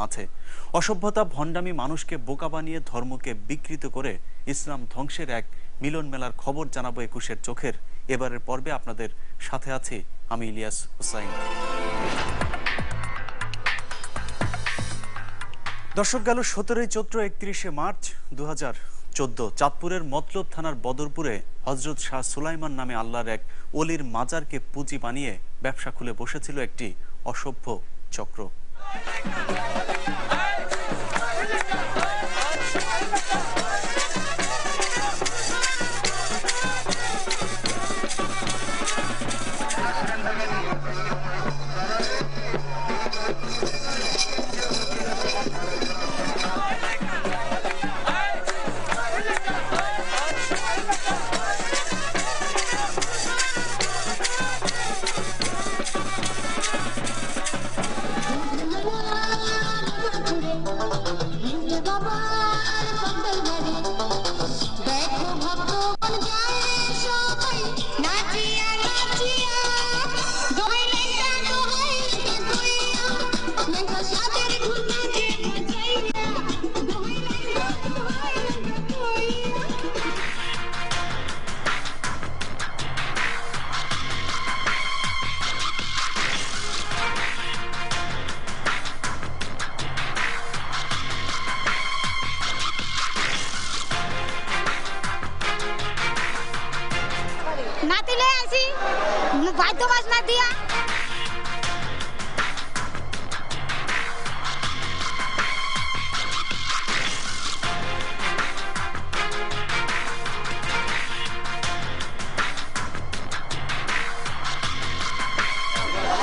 মাঝে। অসভ্যতা, ভণ্ডামি, মানুষকে বোকা বানিয়ে ধর্মকে বিকৃত করে ইসলাম ধ্বংসের এক মিলন মেলার খবর জানাবো ২১-এর চোখের এবারের পর্বে। আপনাদের সাথে আছি আমি ইলিয়াস হুসাইন। দর্শক, গেল ১৭ই চৈত্র ৩১শে মার্চ ২০১৪ চাঁদপুরের মতলব থানার বদরপুরে হজরত শাহ সুলাইমান নামে আল্লাহর এক ওলির মাজারকে পুঁজি বানিয়ে ব্যবসা খুলে বসেছিল একটি অসভ্য চক্র। না দিলে আসি বাধ্য বাস না দিয়া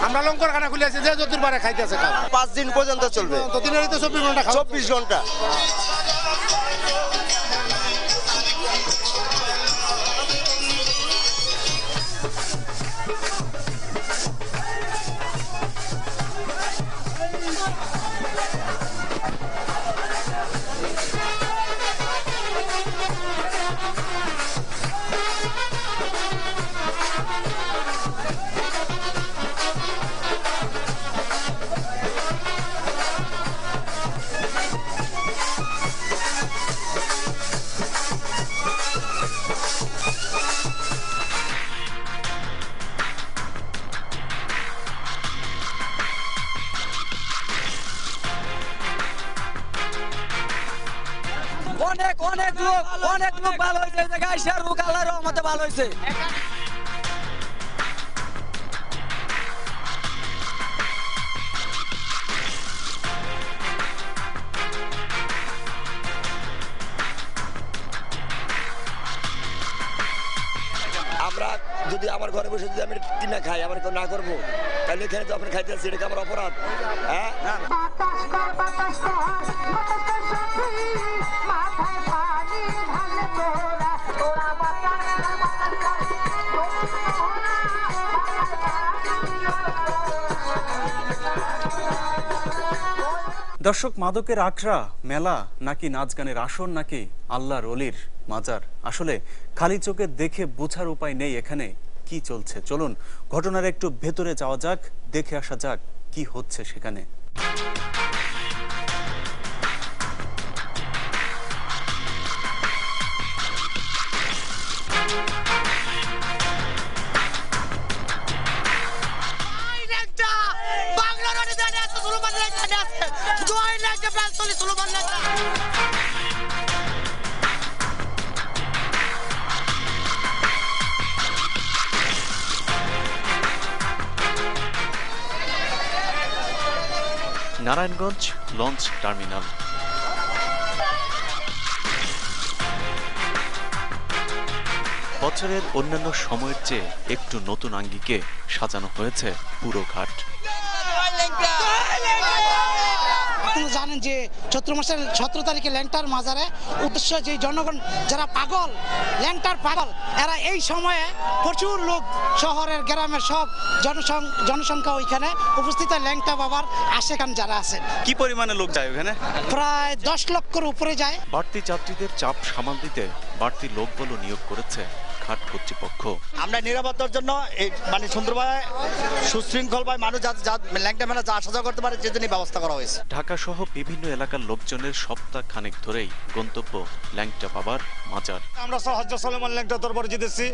আমরা লঙ্কর খানা খুলে আছি যে যতুর বারে খাইতেছে 5 দিন পর্যন্ত চলবে। তো দিনের তো 24 ঘন্টা 24 ঘন্টা। অনেক লোক ভালো হয়েছে, রোগ আল্লাহর রহমতে ভালো হয়েছে। আমরা যদি আমার ঘরে বসে যদি আমি কিনা খাই, আমার কেউ না করবো, তাহলে এখানে তো আপনার খাইতে আসছি, এটা কি আমার অপরাধ? হ্যাঁ, দর্শক, মাদকের আখড়া, মেলা, নাকি নাচ গানের আসর, নাকি আল্লাহর ওলির মাজার? আসলে খালি চোখে দেখে বোঝার উপায় নেই এখানে কি চলছে। চলুন ঘটনার একটু ভেতরে যাওয়া যাক, দেখে আসা যাক কি হচ্ছে সেখানে। Narayanganj launch terminal. বছরের অন্যান্য সময়ের চেয়ে একটু নতুন আঙ্গিকে সাজানো হয়েছে পুরো ঘাট। আপনারা জানেন যে চৈত্র মাসের 17 তারিখে ল্যাংটার মাজারে উদ্দেশ্য যে জনগণ যারা পাগল, ল্যাংটার পাগল, এরা এই সময়ে প্রচুর লোক শহরের গ্রামের সব জনসংখ্যা ওইখানে উপস্থিত ল্যাংটা বাবার আশেখান যারা আছেন। কি পরিমাণে লোক যায় ওখানে? প্রায় 10 লক্ষের উপরে যায়। বাড়তি যাত্রীদের চাপ সামাল দিতে বাড়তি লোকবল নিয়োগ করেছে ঘাট কর্তৃপক্ষ। আমরা নিরাপত্তার জন্য মানে সুন্দরভাবে সুশৃঙ্খলভাবে মানুষ ল্যাংটা মেলা যা আসা যাওয়া করতে পারে সেজন্য ব্যবস্থা করা হয়েছে। ঢাকা সহ বিভিন্ন এলাকার লোকজনের সপ্তাহ খানেক ধরেই গন্তব্য ল্যাংটা বাবার মাজার। আমরা হযরত সুলাইমান ল্যাংটা দরবারে যেতেছি,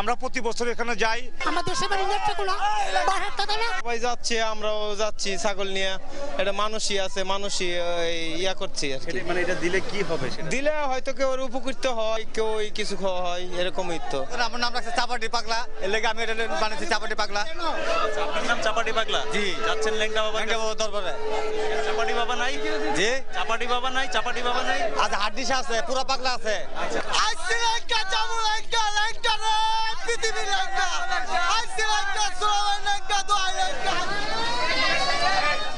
আমরা প্রতি বছর এখানে যাই। আমাদের সেবারে নেত্রকোনা বাহারটা দানা সবাই যাচ্ছে, আমরাও যাচ্ছি ছাগল নিয়ে। এটা মানুষই আছে, মানুষই ইয়া করছি আর কি। মানে এটা দিলে কি হবে সেটা? দিলে হয়তো কেউ উপকৃত হয়, কেউ কিছু খাওয়া হয়, এরকমই তো। আমার নাম রাখছে চাপাটি পাগলা, এর লেগে আমি এটা বানাচ্ছি চাপাটি পাগলা। আপনার নাম চাপাটি পাগলা? জি। যাচ্ছেন ল্যাংটা বাবা? ল্যাংটা বাবা দরবারে। চাপাটি বাবা নাই? জি। চাপাটি বাবা নাই? চাপাটি বাবা নাই? আচ্ছা হাড্ডিসা আছে, পুরা পাগলা আছে। আইসি ল্যাংটা যাবো, ল্যাংটা ল্যাংটা রে পৃথিবীর ল্যাংটা, আইসি ল্যাংটা সুলাইমান ল্যাংটা দোয়া ল্যাংটা।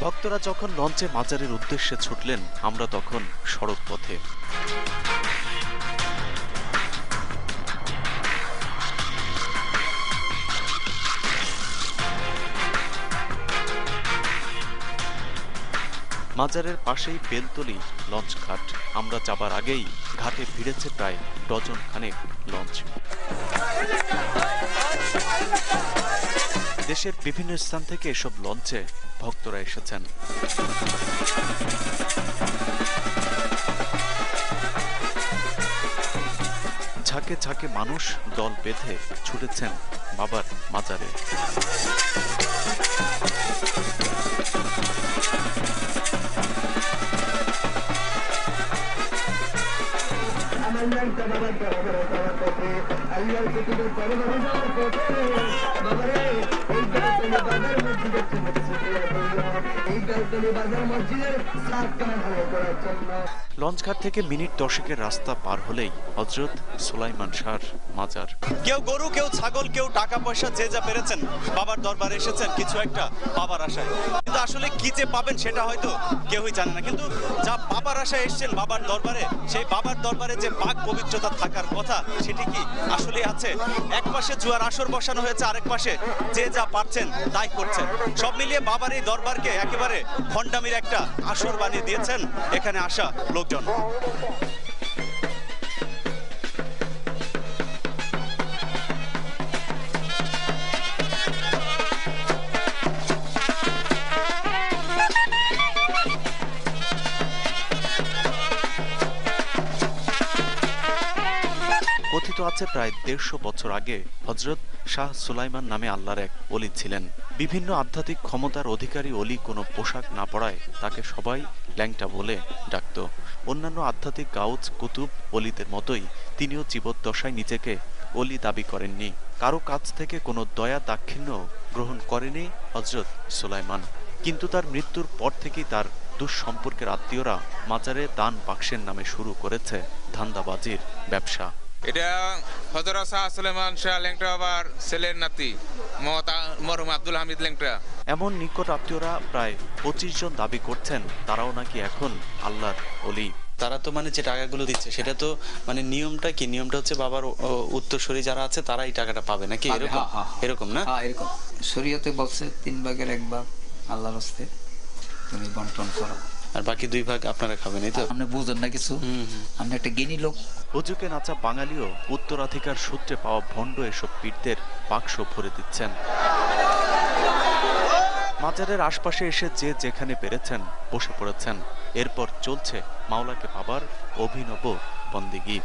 ভক্তরা যখন লঞ্চে মাজারের উদ্দেশ্যে ছুটলেন, আমরা তখন সড়ক পথে। মাজারের পাশেই বেলতলি লঞ্চ ঘাট। আমরা যাবার আগেই ঘাটে ভিড়েছে প্রায় ডজন খানেক লঞ্চ। দেশের বিভিন্ন স্থান থেকে এসব লঞ্চে ভক্তরা এসেছেন। ঝাঁকে ঝাঁকে মানুষ দল বেঁধে ছুটেছেন বাবার মাজারে। লঞ্চঘাট থেকে মিনিট 10-এর রাস্তা পার হলেই হযরত সুলাইমান শাহর মাজার। কেউ গরু, কেউ ছাগল, কেউ টাকা পয়সা, যে যা পেরেছেন বাবার দরবারে এসেছেন কিছু একটা পাবার আশায়। কিন্তু আসলে কি যে পাবেন সেটা হয়তো কেউই জানে না। কিন্তু যা পাবার আশায় এসেছেন বাবার দরবারে, সেই বাবার দরবারে যে পাক পবিত্রতা থাকার কথা সেটি কি আসলে আছে? এক পাশে জুয়ার আসর বসানো হয়েছে, আরেক পাশে যে যা পারছেন তাই করছেন। সব মিলিয়ে বাবার এই দরবারকে একেবারে ভণ্ডামির একটা আসর বানিয়ে দিয়েছেন এখানে আসা লোকজন। কথিত আছে প্রায় 150 বছর আগে হযরত শাহ সুলাইমান নামে আল্লাহর এক ওলি ছিলেন। বিভিন্ন আধ্যাত্মিক ক্ষমতার অধিকারী ওলি কোনো পোশাক না পরায় তাকে সবাই ল্যাংটা বলে ডাকত। অন্যান্য আধ্যাত্মিক গাউজ কুতুব ওলিদের মতোই তিনিও জীবদ্দশায় নিজেকে ওলি দাবি করেননি। কারো কাছ থেকে কোনো দয়া দাক্ষিণ্য গ্রহণ করেনি হযরত সুলাইমান। কিন্তু তার মৃত্যুর পর থেকেই তার দুঃসম্পর্কের আত্মীয়রা মাজারে দান বাক্সের নামে শুরু করেছে ধান্দাবাজির ব্যবসা। এটা হযরত শাহ সুলাইমান শাহ ল্যাংটা বাবার ছেলের নাতি মরহুম আব্দুল হামিদ ল্যাংটা। এমন নিকট আত্মীয়রা প্রায় 25 জন দাবি করছেন তারাও নাকি এখন আল্লাহর ওলি। তারা তো মানে যে টাকাগুলো দিচ্ছে সেটা তো মানে নিয়মটা কি? নিয়মটা হচ্ছে বাবার উত্তরসূরি যারা আছে তারা এই টাকাটা পাবে নাকি? এরকম এরকম না? হ্যাঁ এরকম শরীয়তে বলছে 3 ভাগের 1 ভাগ আল্লাহর রাস্তে তুমি বন্টন করো, আর বাকি 2 ভাগ আপনারা খাবেন, এই তো? আপনি বুঝেন না কিছু, আপনি একটা জ্ঞানী লোক। হুজুকে নাচা বাঙালিও উত্তরাধিকার সূত্রে পাওয়া ভণ্ড এসব পীরদের বাক্স ভরে দিচ্ছেন। মাজারের আশপাশে এসে যে যেখানে পেরেছেন বসে পড়েছেন। এরপর চলছে মাওলাকে পাবার অভিনব বন্দেগী।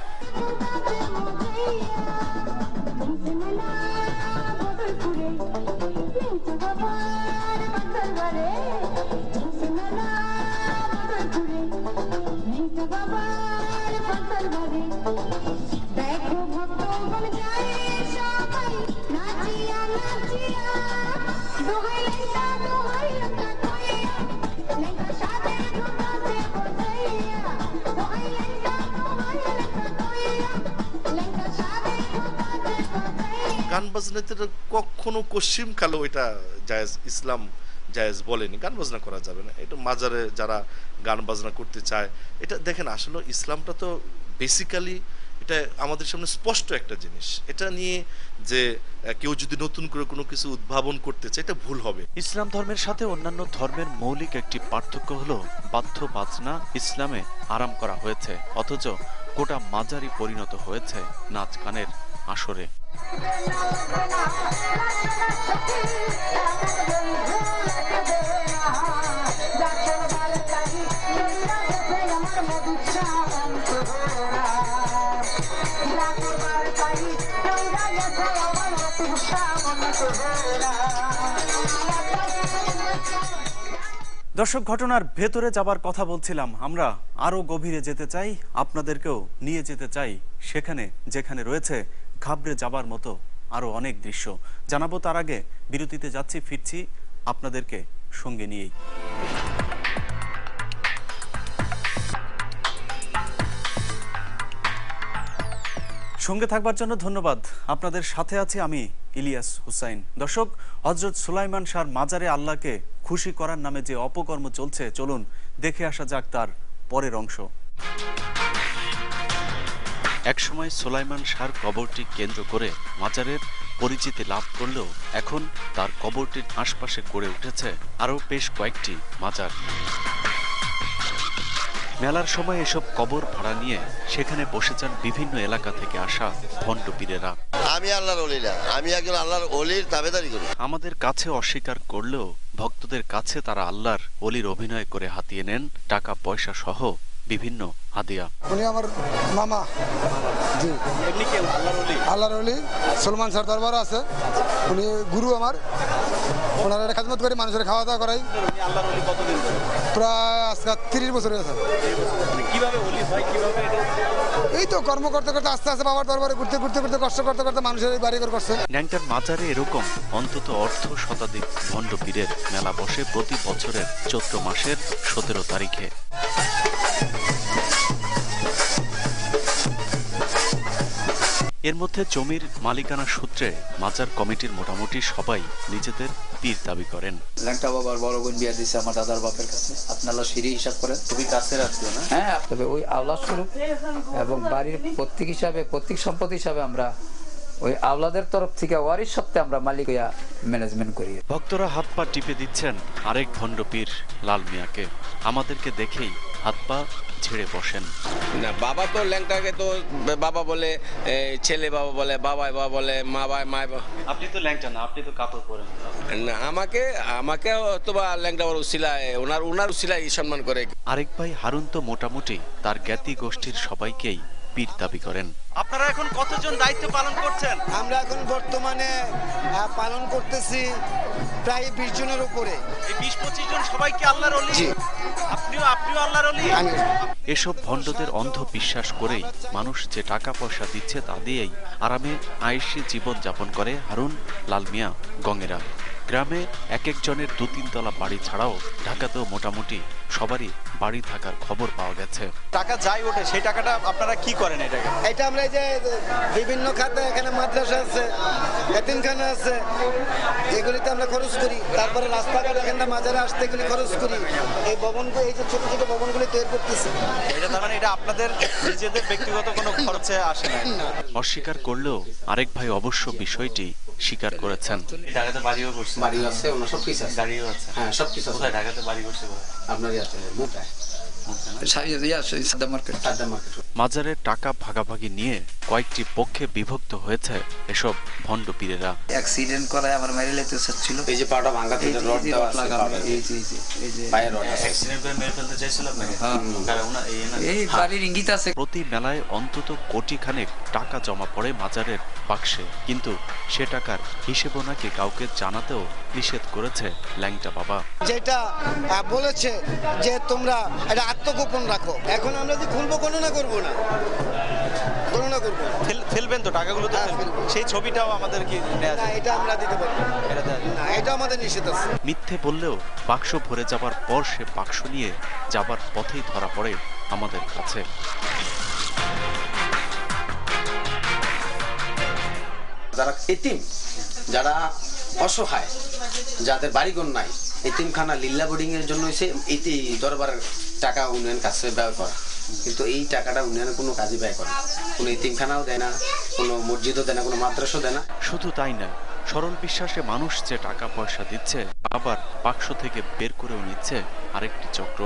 গান বাজনাতে কখনো কশিম কালো এটা জায়েজ, ইসলাম জায়েজ বলেনি। গান বাজনা করা যাবে না, এটা মাজারে যারা গান বাজনা করতে চায় এটা দেখেন, আসলে ইসলামটা তো বেসিক্যালি এটা আমাদের সামনে স্পষ্ট একটা জিনিস। এটা নিয়ে যে কেউ যদি নতুন করে কোনো কিছু উদ্ভাবন করতে চায় এটা ভুল হবে। ইসলাম ধর্মের সাথে অন্যান্য ধর্মের মৌলিক একটি পার্থক্য হলো বাদ্য বাজনা ইসলামে আরাম করা হয়েছে, অথচ গোটা মাজারই পরিণত হয়েছে নাচ গানের আসরে। দর্শক, ঘটনার ভেতরে যাবার কথা বলছিলাম। আমরা আরো গভীরে যেতে চাই, আপনাদেরকেও নিয়ে যেতে চাই সেখানে যেখানে রয়েছে ঘাবড়ে যাবার মতো আরো অনেক দৃশ্য। জানাবো তার আগে বিরতিতে যাচ্ছি, ফিরছি আপনাদেরকে সঙ্গে নিয়েই। সঙ্গে থাকবার জন্য ধন্যবাদ। আপনাদের সাথে আছি আমি ইলিয়াস হুসাইন। দর্শক, হযরত সুলাইমান শাহর মাজারে আল্লাহকে খুশি করার নামে যে অপকর্ম চলছে, চলুন দেখে আসা যাক তার পরের অংশ। একসময় সুলাইমান শাহর কবরটি কেন্দ্র করে মাজারের পরিচিতি লাভ করলেও এখন তার কবরটির আশপাশে গড়ে উঠেছে আরও বেশ কয়েকটি মাজার। মেলার সময় এসব কবর ভাড়া নিয়ে সেখানে বসে যান বিভিন্ন এলাকা থেকে আসা ভণ্ড পীরেরা। আমি আল্লাহর ওলি না, আমি একজন আল্লাহর ওলির দাবিদারি করি। আমাদের কাছে অস্বীকার করলেও ভক্তদের কাছে তারা আল্লাহর ওলির অভিনয় করে হাতিয়ে নেন টাকা পয়সা সহ বিভিন্ন হাদিয়া। উনি আমার মামা। জি, এমনি কি আল্লাহর ওলি সুলাইমান শাহর দরবার আছে, উনি গুরু আমার। ওনারা খাদমত করে মানুষের খাওয়া দাওয়া করাই। আল্লাহর ওলি কতদিন ধরে? প্রায় আজকে 30 বছর হয়েছে। কিভাবে ওলি হয়, কিভাবে? এই তো কর্ম করতে করতে আস্তে আস্তে বাবার দরবারে ঘুরতে ঘুরতে ঘুরতে কষ্ট করতে করতে মানুষের বাড়ি ঘর করছে। ন্যাংটার মাজারে এরকম অন্তত অর্ধ শতাধিক ভণ্ড পীরের মেলা বসে প্রতি বছরের চৈত্র মাসের 17 তারিখে। এর মধ্যে জমির মালিকানা সূত্রে মাজার কমিটির মোটামুটি সবাই নিজেদের পীর দাবি করেন। ল্যাংটা বাবার বড় বোন বিয়া দিছে আমার দাদার বাপের কাছে। আপনারা সিঁড়ি হিসাব করেন, খুবই কাছে রাখতো না? হ্যাঁ, তবে ওই আওলাদ স্বরূপ এবং বাড়ির প্রত্যেক হিসাবে, প্রত্যেক সম্পত্তি হিসাবে আমরা ওই আওলাদের তরফ থেকে ওয়ারিশ সত্ত্বে আমরা মালিক হইয়া ম্যানেজমেন্ট করি। ভক্তরা হাত পা টিপে দিচ্ছেন আরেক ভণ্ড পীর লাল মিয়াকে। আমাদেরকে দেখেই হাত পা ছেড়ে বসেন। না, বাবা তো ল্যাংটাকে তো বাবা বলে, ছেলে বাবা বলে, বাবাই বাবা বলে, মা বাবা মা। আপনি তো ল্যাংটা না, আপনি তো কাপড় পরেন না। আমাকে তো বা ল্যাংটা বড় উসিলায়, ওনার উসিলায় সম্মান করে। আরেক ভাই হারুন তো মোটামুটি তার জ্ঞাতি গোষ্ঠীর সবাইকেই পীর দাবি করেন। আপনারা এখন কতজন দায়িত্ব পালন করছেন? আমরা এখন বর্তমানে পালন করতেছি প্রায় 20 জনের উপরে। এই 20-25 জন সবাইকে আল্লাহর ওলি? আপনিও আল্লাহর ওলি? এসব ভণ্ডদের অন্ধ বিশ্বাস করেই মানুষ যে টাকা পয়সা দিচ্ছে তা দিয়েই আরামে আয়েশি জীবন যাপন করে হারুন, লাল মিয়া, গঙেরা। গ্রামে এক একজনের 2-3 তলা বাড়ি ছাড়াও ঢাকাতেও মোটামুটি সবারই বাড়ি থাকার খবর পাওয়া গেছে। টাকা যাই ওঠে সেই টাকাটা আপনারা কি করেন? এটা আমরা এই যে বিভিন্ন খাতে, এখানে মাদ্রাসা আছে, এতিমখানা আছে, এগুলিতে আমরা খরচ করি। তারপরে রাস্তাঘাট এখানটা মাজারে আসতে এগুলি খরচ করি। এই ভবনগুলো, এই যে ছোট ছোট ভবনগুলি তৈরি করতেছি। এটা তার মানে এটা আপনাদের নিজেদের ব্যক্তিগত কোনো খরচে আসে না? অস্বীকার করলেও আরেক ভাই অবশ্য বিষয়টি স্বীকার করেছেন। ঢাকাতে বাড়িও করছে, বাড়িও আছে, ওনার সব কিছু আছে, গাড়িও আছে। হ্যাঁ, সব কিছু আছে। ঢাকাতে বাড়ি করছে আপনারই আছে, মোটা মাজারের টাকা ভাগাভাগি নিয়ে কয়েকটি পক্ষে বিভক্ত হয়েছে এসব ভণ্ড পীরেরা। অ্যাক্সিডেন্ট করায় আমার মেরে লেতে চাচ্ছিল। এই যে পাটা ভাঙা থেকে রড দেওয়া আছে, এই যে পায়ের রড অ্যাক্সিডেন্ট করে মেরে ফেলতে চাইছিল আপনাকে। এই বাড়ির ইঙ্গিত আছে। প্রতি মেলায় অন্তত কোটি খানেক টাকা জমা পড়ে মাজারের বাক্সে, কিন্তু সে টাকার হিসেবও নাকি কাউকে জানাতেও নিষেধ করেছে ল্যাংটা বাবা। যেটা বলেছে যে তোমরা এটা আত্মগোপন রাখো। এখন আমরা যে খুলবো গণনা করবো না, ফেলবেন তো টাকাগুলো তো সেই ছবিটাও আমাদের কি নেওয়া যায়? এটা আমরা দিতে পারবো না, এটা আমাদের নিষেধ আছে। মিথ্যে বললেও বাক্স ভরে যাবার পর সে বাক্স নিয়ে যাবার পথেই ধরা পড়ে আমাদের কাছে। যারা এতিম, যারা অসহায়, যাদের বাড়িঘর নাই, এতিমখানা লিল্লা বোর্ডিং এর জন্য এটি দরবারের টাকা উন্নয়ন কাছে ব্যয় করা, কিন্তু এই টাকাটা উন্নয়নের কোনো কাজে ব্যয় করে, কোনো এতিমখানাও দেয় না, কোনো মসজিদও দেয় না, কোনো মাদ্রাসাও দেয় না। শুধু তাই না, সরল বিশ্বাসে মানুষ যে টাকা পয়সা দিচ্ছে আবার বাক্স থেকে বের করেও নিচ্ছে আরেকটি চক্র।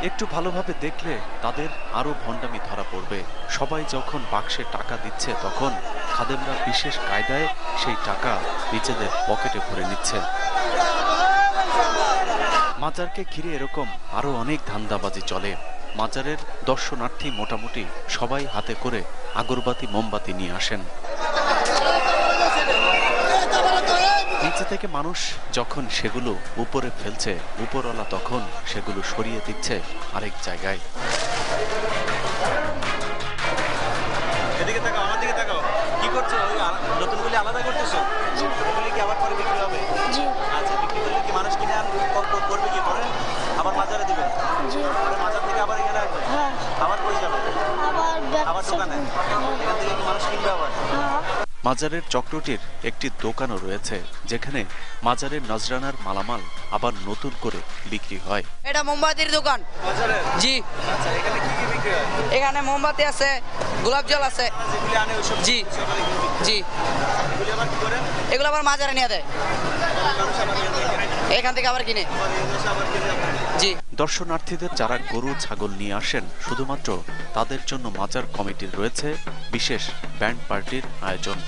একটু ভালোভাবে দেখলে তাদের আরো ভণ্ডামি ধরা পড়বে। সবাই যখন বাক্সে টাকা দিচ্ছে তখন খাদেমরা বিশেষ কায়দায় সেই টাকা নিজেদের পকেটে ভরে নিচ্ছে। মাজারকে ঘিরে এরকম আরো অনেক ধান্দাবাজি চলে। মাজারের দর্শনার্থী মোটামুটি সবাই হাতে করে আগরবাতি মোমবাতি নিয়ে আসেন। নিচে থেকে মানুষ যখন সেগুলো উপরে ফেলছে, উপরওয়ালা তখন সেগুলো সরিয়ে দিচ্ছে আরেক জায়গায়। এদিকে তাকাও, আমার দিকে তাকাও। কি করছো? ওই নতুনগুলি আলাদা করতেছো? ওগুলি কি আবার পরে বিক্রি হবে? জি। আচ্ছা, বিক্রি করলে কি মানুষ কিনে করবে কি পরে? আবার মাজারে দিবে? জি। পরে মাজার থেকে আবার এখানে আসবে? হ্যাঁ। আবার কই যাবে? আবার দোকানে? এখান থেকে কি মানুষ কিনবে আবার? হ্যাঁ। মাজারের চক্রটির একটি দোকানও রয়েছে যেখানে মাজারের নজরানার মালামাল আবার নতুন করে বিক্রি হয়। এটা মোমবাতির দোকান। মাজারে? জি। আচ্ছা, এখানে কি কি বিক্রি হয়? এখানে মোমবাতি আছে, গোলাপ জল আছে। যেগুলি আনে ওইসব? জি জি। এগুলি আবার কি করেন? এগুলো আবার মাজারে নিয়ে দেয়, মানুষ আবার এখান থেকে আবার কিনে। জি। দর্শনার্থীদের যারা গরু ছাগল নিয়ে আসেন শুধুমাত্র তাদের জন্য মাজার কমিটির রয়েছে বিশেষ ব্যান্ড পার্টির আয়োজন।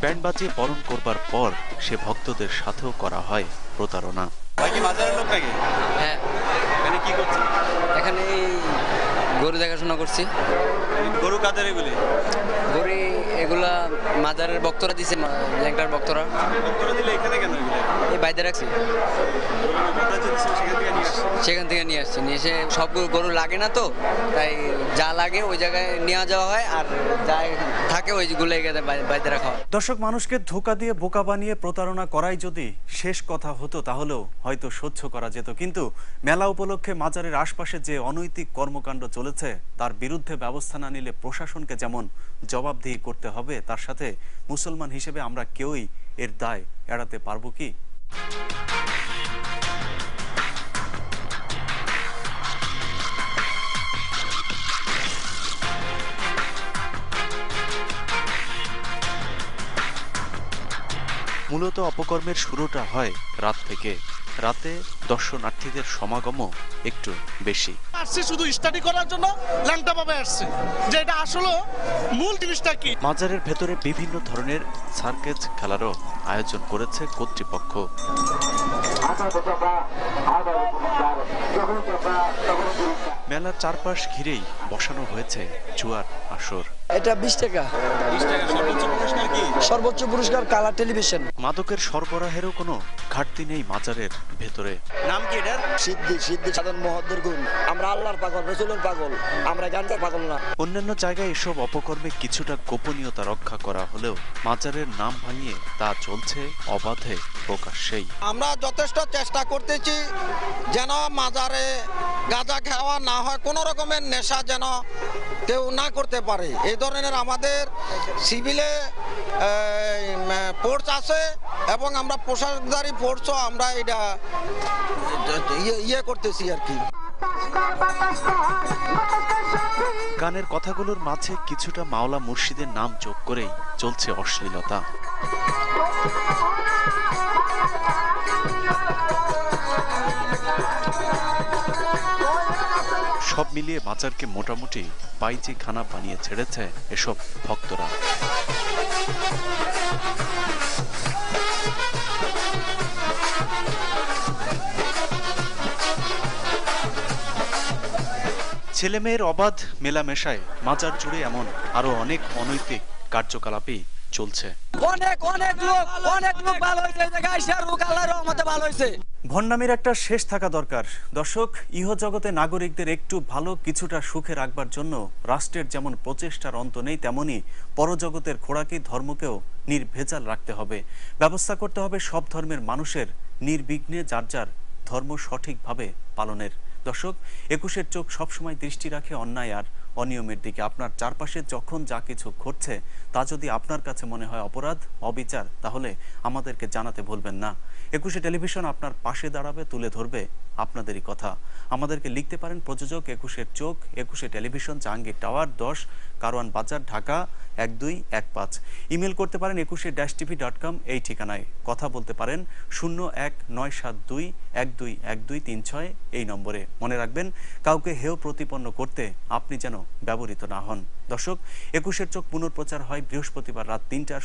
ব্যান্ড বাজিয়ে বরণ করবার পর সে ভক্তদের সাথেও করা হয় প্রতারণা। ভাই কি মাজারের লোক নাকি? হ্যাঁ। এখানে কি করছে? এখানে গরু দেখাশোনা করছি। গরু কাদের এগুলি? গরু এগুলা মাজারের ভক্তরা দিছে, ল্যাংটার ভক্তরা। ভক্তরা দিলে এখানে কেন এগুলো? এই বাইরে রাখছি, সেখান থেকে নিয়ে আসছি। নিয়ে এসে সব গরু লাগে না তো, তাই যা লাগে ওই জায়গায় নিয়ে যাওয়া হয়, আর যা থাকে ওইগুলো বাইরে রাখা হয়। দর্শক, মানুষকে ধোঁকা দিয়ে বোকা বানিয়ে প্রতারণা করাই যদি শেষ কথা হতো তাহলেও হয়তো সহ্য করা যেত, কিন্তু মেলা উপলক্ষে মাজারের আশপাশে যে অনৈতিক কর্মকাণ্ড চলেছে তার বিরুদ্ধে ব্যবস্থা না নিলে প্রশাসনকে যেমন জবাবদিহি করতে হবে, তার সাথে মুসলমান হিসেবে আমরা কেউই এর দায় এড়াতে পারবো কি? মূলত অপকর্মের শুরুটা হয় রাত থেকে। রাতে দর্শনার্থীদের সমাগমও একটু বেশি। আসছে শুধু স্টাডি করার জন্য, ল্যাংটা ভাবে আসছে, যে এটা আসলে মূল জিনিসটা কি। মাজারের ভেতরে বিভিন্ন ধরনের সার্কেজ খেলারও আয়োজন করেছে কর্তৃপক্ষ। মেলার চারপাশ ঘিরেই বসানো হয়েছে জুয়ার আসর। এটা 20 টাকা। 20 টাকা। সর্বোচ্চ পুরস্কার কি? সর্বোচ্চ পুরস্কার কালার টেলিভিশন। মাদকের সরবরাহেরও কোনো ঘাটতি নেই মাজারের ভেতরে। নাম কি এটার? সিদ্ধি সাধন মহদ্দর গুণ। আমরা আল্লাহর পাগল, রাসূলের পাগল, আমরা গাঞ্জার পাগল না। অন্যান্য জায়গায় এসব অপকর্মে কিছুটা গোপনীয়তা রক্ষা করা হলেও মাজারের নাম ভাঙিয়ে তা চলছে অবাধে প্রকাশ্যেই। আমরা যথেষ্ট চেষ্টা করতেছি যেন মাজারে গাঁজা খাওয়া না হয়, কোনো রকমের নেশা যেন কেউ না করতে পারে। এই ধরনের আমাদের সিভিলে ফোর্স আছে এবং আমরা প্রশাসনদারি ফোর্সও আমরা এটা ইয়ে করতেছি আর কি। গানের কথাগুলোর মাঝে কিছুটা মাওলা মুর্শিদের নাম যোগ করেই চলছে অশ্লীলতা। সব মিলিয়ে মাজারকে মোটামুটি বাইজি খানা বানিয়ে ছেড়েছে এসব ভক্তরা। ছেলেমেয়ের অবাধ মেলামেশায় মাজার জুড়ে এমন আরো অনেক অনৈতিক কার্যকলাপই চলছে। অনেক লোক ভালো হয়েছে, আল্লাহর রহমতে ভালো হয়েছে। ভণ্ডামির একটা শেষ থাকা দরকার। দর্শক, ইহজগতে নাগরিকদের একটু ভালো কিছুটা সুখে রাখবার জন্য রাষ্ট্রের যেমন প্রচেষ্টার অন্ত নেই, তেমনি পরজগতের খোরাকি ধর্মকেও নির্ভেজাল রাখতে হবে। ব্যবস্থা করতে হবে সব ধর্মের মানুষের নির্বিঘ্নে যার যার ধর্ম সঠিকভাবে পালনের। দর্শক, 21-এর চোখ সবসময় দৃষ্টি রাখে অন্যায় আর অনিয়মের দিকে। আপনার চারপাশে যখন যা কিছু ঘটছে তা যদি আপনার কাছে মনে হয় অপরাধ, অবিচার, তাহলে আমাদেরকে জানাতে ভুলবেন না। 21 টেলিভিশন আপনার পাশে দাঁড়াবে, তুলে ধরবে আপনাদেরই কথা। আমাদেরকে লিখতে পারেন প্রযোজক 21-এর চোখ, 21 টেলিভিশন, জাহাঙ্গীর টাওয়ার 10, কারওয়ান বাজার, ঢাকা 1215। ইমেল করতে পারেন 21-tv.com এই ঠিকানায়। কথা বলতে পারেন 01-972-121236 এই নম্বরে। মনে রাখবেন, কাউকে হেয় প্রতিপন্ন করতে আপনি যেন ব্যবহৃত না হন। দর্শক, 21-এর চোখ পুনঃপ্রচার হয় বৃহস্পতিবার রাত 3টার।